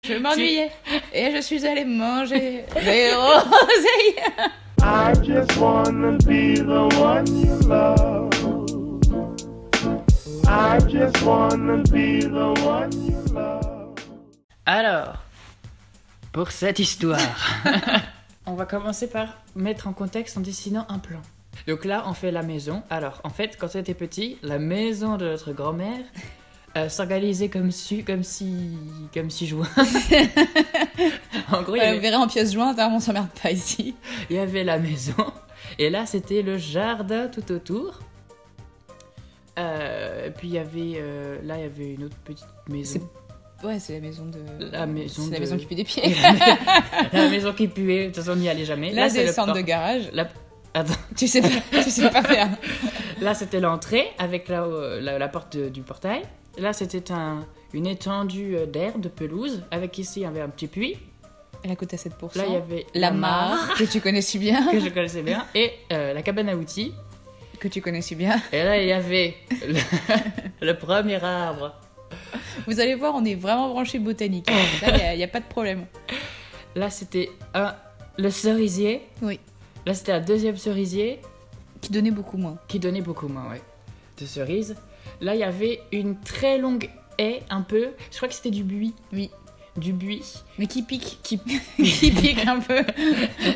Je m'ennuyais et je suis allée manger des groseilles. I just wanna be the one you love. I just wanna be the one you love. Alors, pour cette histoire, on va commencer par mettre en contexte en dessinant un plan. Donc là, on fait la maison. Alors, en fait, quand j'étais petit, la maison de notre grand-mère s'organisait comme si joint. En gros, Vous verrez en pièces jointes, hein, on s'emmerde pas ici. il y avait la maison. Et là, c'était le jardin tout autour. Et puis, il y avait une autre petite maison. Ouais, c'est la maison de... La maison c'est la de- maison qui pue des pieds. La maison qui puait. De toute façon, on n'y allait jamais. Là, c'est le descente port- de garage. Attends. Tu sais pas faire. Là, c'était l'entrée avec la porte du portail. Là, c'était une étendue d'air, de pelouse, avec ici, il y avait un petit puits. Elle a coûté à 7%. Là, il y avait la mare, que tu connais si bien. que je connaissais bien, et la cabane à outils. Que tu connais si bien. Et là, il y avait le premier arbre. Vous allez voir, on est vraiment branché botanique. Là, il n'y a pas de problème. Là, c'était le cerisier. Oui. Là, c'était un deuxième cerisier Qui donnait beaucoup moins. qui donnait beaucoup moins, ouais, de cerises. Là, il y avait une très longue haie, un peu. Je crois que c'était du buis. Oui. Du buis. Mais qui pique. Qui pique un peu.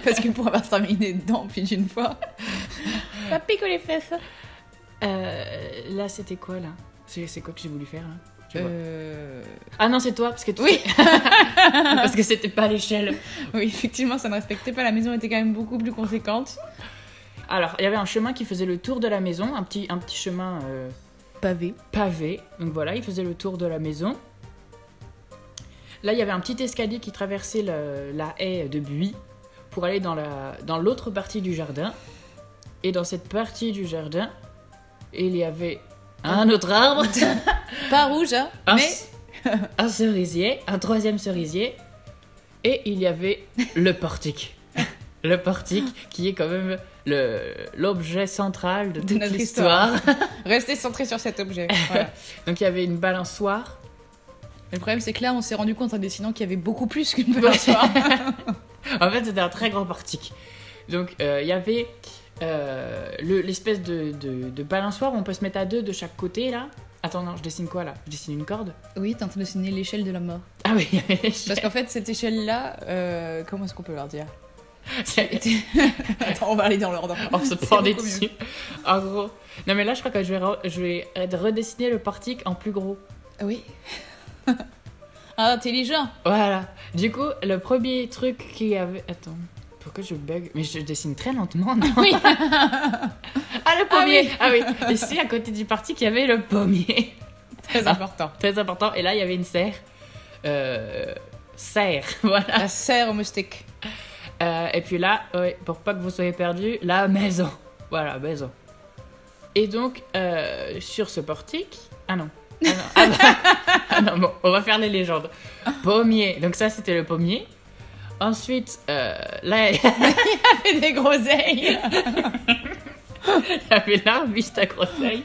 Parce qu'il pourra pas se terminer dedans plus d'une fois. Ça pique les fesses. Là, c'était quoi, là? C'est quoi que j'ai voulu faire, là? Je vois. Ah Ah non, c'est toi, parce que oui. parce que c'était pas à l'échelle. Oui, effectivement, ça ne respectait pas. La maison était quand même beaucoup plus conséquente. Alors, il y avait un chemin qui faisait le tour de la maison, un petit chemin Pavé. pavé. Donc voilà, il faisait le tour de la maison. Là, il y avait un petit escalier qui traversait la haie de buis pour aller dans l'autre partie du jardin. Et dans cette partie du jardin, il y avait un autre arbre, Pas rouge, hein. un cerisier, un troisième cerisier, et il y avait le portique. Le portique qui est quand même l'objet central de toute notre l'histoire. Restez centré sur cet objet. Voilà. Donc il y avait une balançoire. Le problème, c'est que là, on s'est rendu compte en dessinant qu'il y avait beaucoup plus qu'une balançoire. En fait, c'était un très grand portique. Donc il y avait l'espèce de balançoire où on peut se mettre à deux de chaque côté là. Attends, non, je dessine quoi là? Je dessine une corde? Oui, t'es en train de dessiner l'échelle de la mort. Ah oui, Parce qu'en fait, cette échelle-là, comment est-ce qu'on peut leur dire? c'est- Attends, on va aller dans l'ordre. on se C'est prend des beaucoup dessus. En gros. Non, mais là, je crois que je vais redessiner le portique en plus gros. Oui. Ah, intelligent. Voilà. Du coup, le premier truc qu'il y avait. Attends, pourquoi je bug? Mais je dessine très lentement, non? Oui. Ah, le pommier! Ah oui, ici, à côté du portique, il y avait le pommier. Très important. Très important. Et là, il y avait une serre. Serre, voilà. La serre au moustique. Et puis là, ouais, pour pas que vous soyez perdus, la maison. Voilà, maison. Et donc, sur ce portique... Ah non. Ah non, ah non, bon, on va faire les légendes. Pommier. Donc ça, c'était le pommier. Ensuite, là, il Ça fait des groseilles. y avait l'arbuste à groseilles.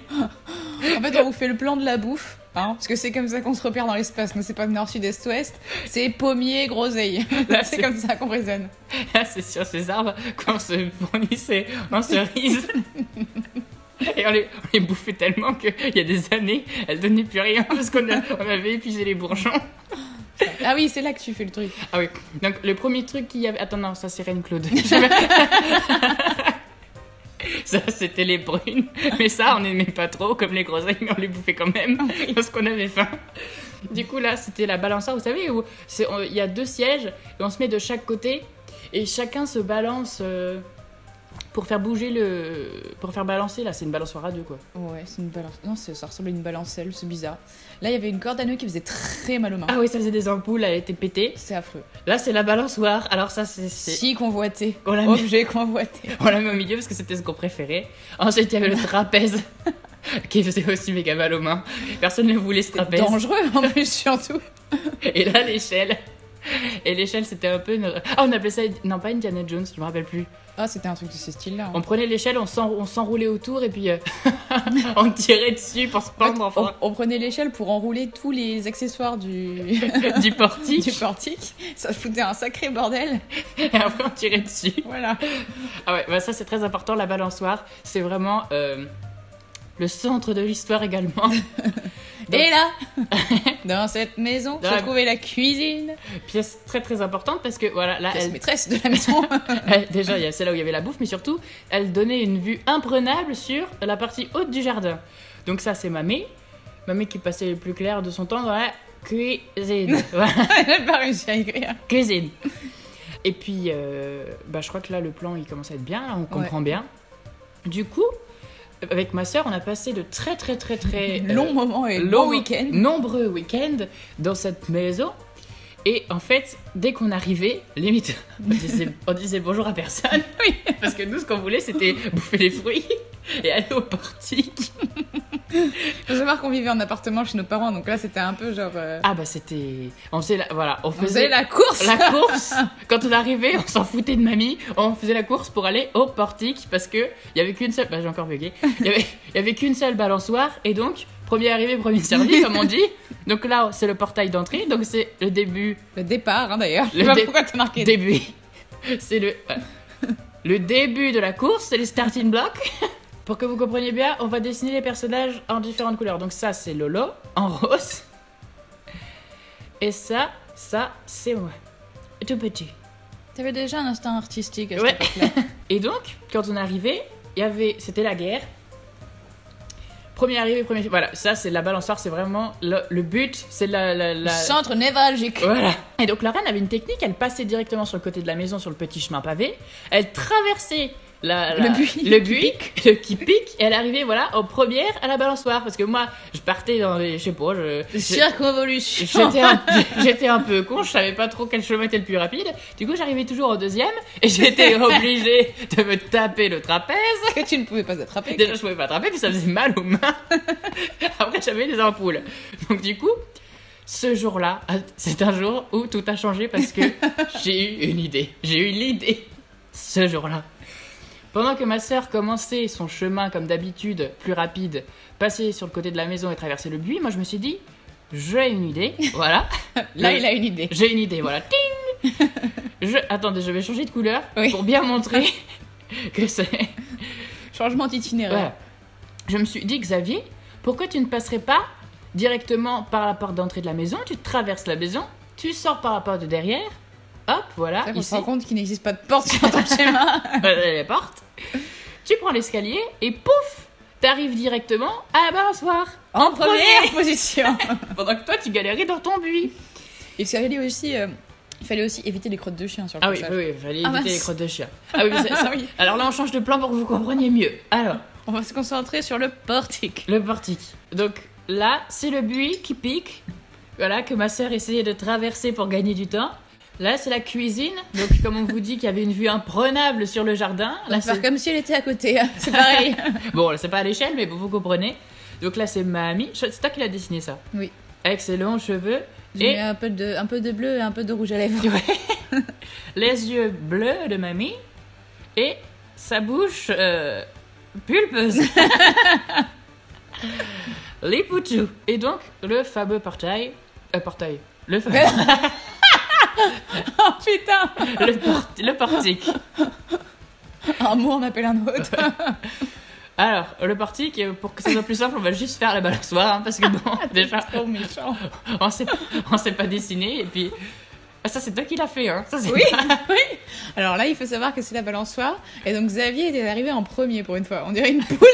En fait, on vous fait le plan de la bouffe. Hein, parce que c'est comme ça qu'on se repère dans l'espace. Nous, c'est pas nord, sud, est, ouest. C'est pommier, groseille. Là, C'est c'est- comme ça qu'on raisonne. Là, c'est sur ces arbres qu'on se fournissait en cerises. Et on les bouffait tellement qu'il y a des années, elles donnaient plus rien parce on avait épuisé les bourgeons. Ah oui, c'est là que tu fais le truc. Ah oui, donc le premier truc qu'il y avait... Attends, non, ça c'est Reine-Claude. Ça, c'était les brunes. Mais ça, on n'aimait pas trop, comme les groseilles, mais on les bouffait quand même parce qu'on avait faim. Du coup, là, c'était la balançoire, vous savez, où il y a deux sièges et on se met de chaque côté et chacun se balance... pour faire bouger pour faire balancer, là, c'est une balançoire à deux, quoi. Ouais, c'est une balance. Non, ça ressemble à une balancelle, c'est bizarre. Là, il y avait une corde à nœuds qui faisait très mal aux mains. Ah oui, ça faisait des ampoules, elle était pétée. C'est affreux. Là, c'est la balançoire. Alors ça, c'est... Si convoité. On l'a mis- Objet convoité. On l'a mis au milieu parce que c'était ce qu'on préférait. Ensuite, il y avait le trapèze qui faisait aussi méga mal aux mains. Personne ne voulait ce trapèze. Dangereux en plus, surtout. Et là, l'échelle. Et l'échelle, c'était un peu... Ah, on appelait ça... Non, pas Indiana Jones, je me rappelle plus. Ah, c'était un truc de ce style-là. On prenait l'échelle, on s'enroulait autour et puis on tirait dessus pour se pendre. Enfin, on prenait l'échelle pour enrouler tous les accessoires du du portique. du portique. Ça foutait un sacré bordel. Et après, on tirait dessus. Voilà. Ah ouais, bah ça, c'est très important, la balançoire. C'est vraiment le centre de l'histoire également. Donc, et là, dans cette maison, Dans se la- trouvait la cuisine. pièce très très importante parce que voilà, là, Pièce maîtresse de la maison. déjà, c'est là où il y avait la bouffe, mais surtout, elle donnait une vue imprenable sur la partie haute du jardin. Donc ça, c'est Mamé. Mamé qui passait le plus clair de son temps dans la cuisine. Voilà, Elle n'a pas réussi à écrire. cuisine. Et puis, bah, je crois que là, le plan, il commence à être bien, là, on comprend bien. Du coup, avec ma sœur, on a passé de très très très très Long moment et long longs- week-end. nombreux week-ends dans cette maison. Et en fait, dès qu'on arrivait, limite, on disait bonjour à personne. Oui. Parce que nous, ce qu'on voulait, c'était bouffer les fruits et aller au portique. Faut savoir qu'on vivait en appartement chez nos parents, donc là c'était un peu genre. Ah bah c'était... On faisait voilà, on on faisait faisait la course. la course. Quand on arrivait, on s'en foutait de mamie. On faisait la course pour aller au portique parce que il y avait qu'une seule... Bah j'ai encore bugué. Il y avait qu'une seule balançoire et donc, premier arrivé, premier servi, comme on dit. Donc là, c'est le portail d'entrée, donc c'est le début... Le départ, hein, d'ailleurs. Je Le sais pas dé- pourquoi t'as marqué. Début. C'est le début de la course, c'est les starting blocks. Pour que vous compreniez bien, on va dessiner les personnages en différentes couleurs. Donc ça, c'est Lolo, en rose. Et ça, c'est moi. Tout petit. T'avais déjà un instinct artistique à cette Ouais. époque-là. Et donc, quand on arrivait, c'était la guerre. Premier arrivé, premier... Voilà, ça, c'est la balançoire, c'est vraiment le but, c'est Le centre névralgique. Voilà. Et donc la reine avait une technique, elle passait directement sur le côté de la maison, sur le petit chemin pavé. Elle traversait le buis qui pique, et elle arrivait voilà, aux premières à la balançoire. Parce que moi, je partais dans les... Je sais pas, Circonvolution. j'étais un peu con, je savais pas trop quel chemin était le plus rapide. Du coup, j'arrivais toujours au deuxième, et j'étais obligée de me taper le trapèze. Que tu ne pouvais pas attraper. Déjà, je pouvais pas attraper, puis ça faisait mal aux mains. Après, j'avais des ampoules. Donc, du coup, ce jour-là, c'est un jour où tout a changé parce que j'ai eu une idée. J'ai eu l'idée ce jour-là. Pendant que ma sœur commençait son chemin, comme d'habitude, plus rapide, passer sur le côté de la maison et traverser le buis, moi, je me suis dit, j'ai une idée. Voilà. Là, il a une idée. J'ai une idée, voilà. Ting. Attendez, je vais changer de couleur Oui. pour bien montrer que c'est... Changement d'itinéraire. Ouais. Je me suis dit, Xavier, pourquoi tu ne passerais pas directement par la porte d'entrée de la maison? Tu traverses la maison, tu sors par la porte de derrière, hop, voilà, C'est vrai qu'on ici, se rend compte qu'il n'existe pas de porte sur ton schéma. la porte. Tu prends l'escalier et pouf, t'arrives directement à la balançoire. En première position. Pendant que toi, tu galérais dans ton buis. Et il fallait aussi éviter les crottes de chien sur le Ah oui, passage. oui, il fallait Ah, éviter mince. les crottes de chien. Ah oui, mais Ah oui. Alors là, on change de plan pour que vous compreniez mieux. Alors, On va se concentrer sur le portique. le portique. Donc là, c'est le buis qui pique. Voilà, que ma sœur essayait de traverser pour gagner du temps. Là, c'est la cuisine. Donc, comme on vous dit qu'il y avait une vue imprenable sur le jardin. On va Là, faire c'est... comme si elle était à côté. C'est pareil. Bon, là, c'est pas à l'échelle, mais bon, vous comprenez. Donc là, c'est mamie. C'est toi qui l'as dessiné, ça. Oui. Avec ses longs cheveux. J'ai mis Et un peu de bleu et un peu de rouge à lèvres. les yeux bleus de mamie. Et sa bouche pulpeuse. Les poutous. Et donc, le fameux portail. Le fameux... Oh putain. le portique. Un mot en appelle un autre. Alors, le portique, pour que ça soit plus simple, on va juste faire la balançoire, hein, parce que bon, déjà, Trop méchant. on sait pas dessiner, et puis... Ah, ça, c'est toi qui l'as fait, hein. Ça, c'est Oui, pas- oui. Alors là, il faut savoir que c'est la balançoire. Et donc Xavier était arrivé en premier pour une fois. On dirait une poule.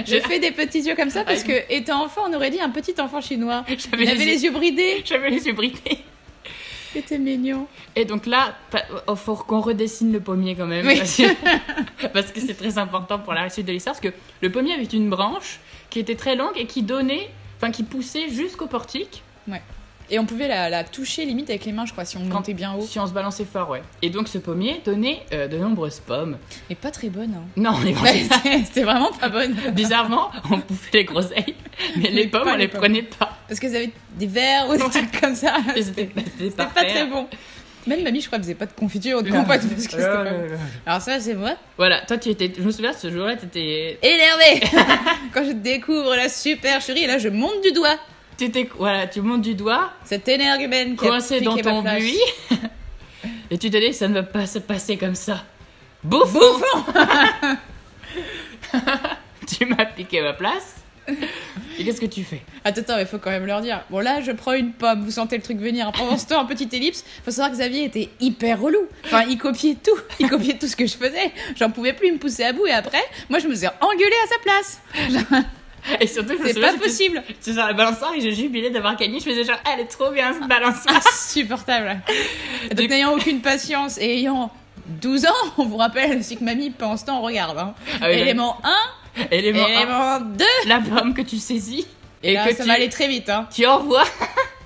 J'ai fait des petits yeux comme ça parce que, étant enfant, on aurait dit un petit enfant chinois. J'avais Il avait les yeux bridés. J'avais les yeux bridés. C'était mignon. Et donc là, faut qu'on redessine le pommier quand même, Oui. parce que c'est très important pour la suite de l'histoire, parce que le pommier avait une branche qui était très longue et qui donnait, enfin qui poussait jusqu'au portique. Ouais. Et on pouvait la toucher limite avec les mains, je crois, si on montait bien haut. Si on se balançait fort, ouais. Et donc ce pommier donnait de nombreuses pommes. Et pas très bonne. Hein. Non, on les mangeait pas. C'était vraiment pas bonne. Bizarrement, on bouffait les groseilles, mais les pommes, pas on les pommes. prenait pas. Parce qu'elles avaient des verres ou des trucs comme ça. Et C'était c'était pas très bon. Même mamie, je crois, faisait pas de confiture ou de compote parce que c'était pas bon. Alors ça, c'est moi. Voilà, toi tu étais. Je me souviens, ce jour-là, t'étais. Énervée quand je découvre la supercherie et là, je monte du doigt Voilà, tu montes du doigt, cette énergumène qui a coincé dans piqué ma ton place. buis, et tu te dis, ça ne va pas se passer comme ça. Bouffon. Tu m'as piqué ma place. Et qu'est-ce que tu fais? Attends, il faut quand même leur dire. Bon, là, je prends une pomme, vous sentez le truc venir. Pendant ce temps, un petit ellipse. Faut savoir que Xavier était hyper relou. Enfin, il copiait tout. Il copiait tout ce que je faisais. J'en pouvais plus me pousser à bout. Et après, moi, je me suis engueulée à sa place. Et surtout, je me C'est souviens, pas possible. C'est sur la balançoire et je jubilais d'avoir gagné. Je faisais genre, elle est trop bien cette balançoire. Insupportable. Donc, n'ayant aucune patience et ayant 12 ans, on vous rappelle aussi que mamie, pendant ce temps, on regarde. Hein. Ah oui, Élément 1, Élément un, élément 2. la pomme que tu saisis Et là, que ça tu, va aller très vite. Hein. tu envoies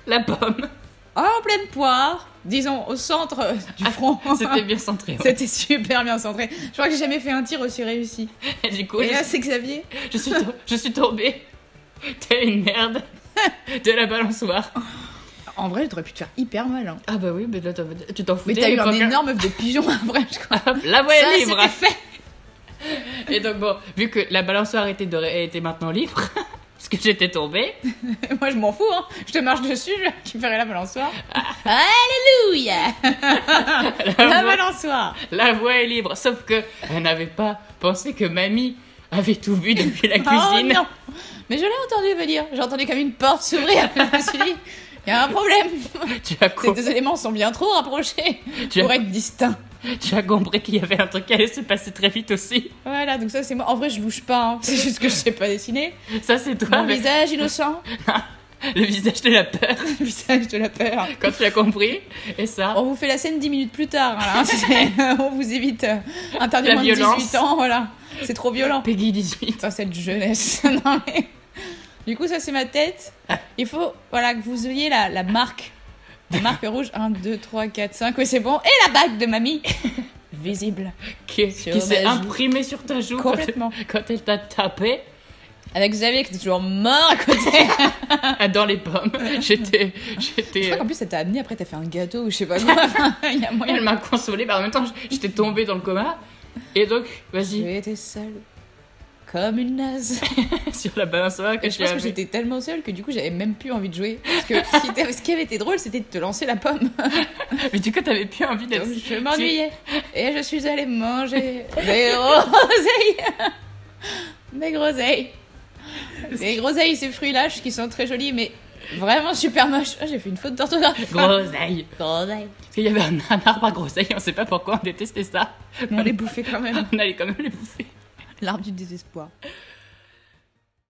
la pomme. En pleine poire, disons au centre du front. C'était bien centré. Ouais. C'était super bien centré. Je crois que j'ai jamais fait un tir aussi réussi. Et du coup, Et là, c'est Xavier. je suis tombée telle une merde de la balançoire. En vrai, j'aurais pu te faire hyper mal. Hein. Ah bah oui, mais là, tu t'en foutais. Mais t'as eu un l'époque, hein. énorme œuf de pigeon après, je crois. Hop, la voie Ça, est libre. c'était fait. Et donc bon, vu que la balançoire était maintenant libre, parce que j'étais tombée, Moi, je m'en fous. Hein. Je te marche dessus, je récupérer la balançoire. Alléluia. La balançoire. la voie est libre. Sauf que elle n'avait pas pensé que mamie avait tout vu depuis la Oh cuisine. non. Mais je l'ai entendu venir. J'ai entendu comme une porte s'ouvrir. Je me suis dit, il y a un problème. Tu as, Ces deux éléments sont bien trop rapprochés Tu pour as- être distincts. tu as compris qu'il y avait un truc qui allait se passer très vite aussi. Voilà, donc ça c'est moi. En vrai, je bouge pas. Hein. C'est juste que je sais pas dessiner. Ça c'est toi, Mon mais visage innocent. le visage de la peur. Le visage de la peur. Quand tu as compris. Et ça, On vous fait la scène 10 minutes plus tard. Hein. On vous évite interdit La moins de violence. 18 ans. Voilà. C'est trop violent. Peggy 18. Putain, cette jeunesse. Non, mais... Du coup, ça c'est ma tête. Il faut voilà, que vous ayez la marque. La marque rouge. 1, 2, 3, 4, 5. Oui, c'est bon. Et la bague de mamie. Visible. Qui Sur s'est ma joue. imprimée sur ta joue Complètement. quand elle t'a tapé Avec Xavier qui était toujours mort à côté. dans les pommes. J'étais. Je crois qu'en plus, ça t'a amené. Après, t'as fait un gâteau ou je sais pas quoi. Enfin, il y a moyen. Elle m'a consolée, mais en même temps, j'étais tombée dans le coma. Et donc, vas-y, J'étais seule. Comme une naze. sur la balançoire que Et je tu pense que avais. j'étais tellement seule que du coup j'avais même plus envie de jouer. Parce que ce qui avait été drôle, c'était de te lancer la pomme. Mais du coup, t'avais plus envie d'être. Donc je m'ennuyais. Et je suis allée manger des groseilles. Des groseilles. Des groseilles, ces fruits lâches qui sont très jolis, mais vraiment super moches. Ah, j'ai fait une faute d'orthographe. Groseille. Groseilles. Parce qu'il y avait un arbre à groseille, on sait pas pourquoi on détestait ça. Mais on les bouffait quand même. On allait quand même les bouffer. L'arbre du désespoir.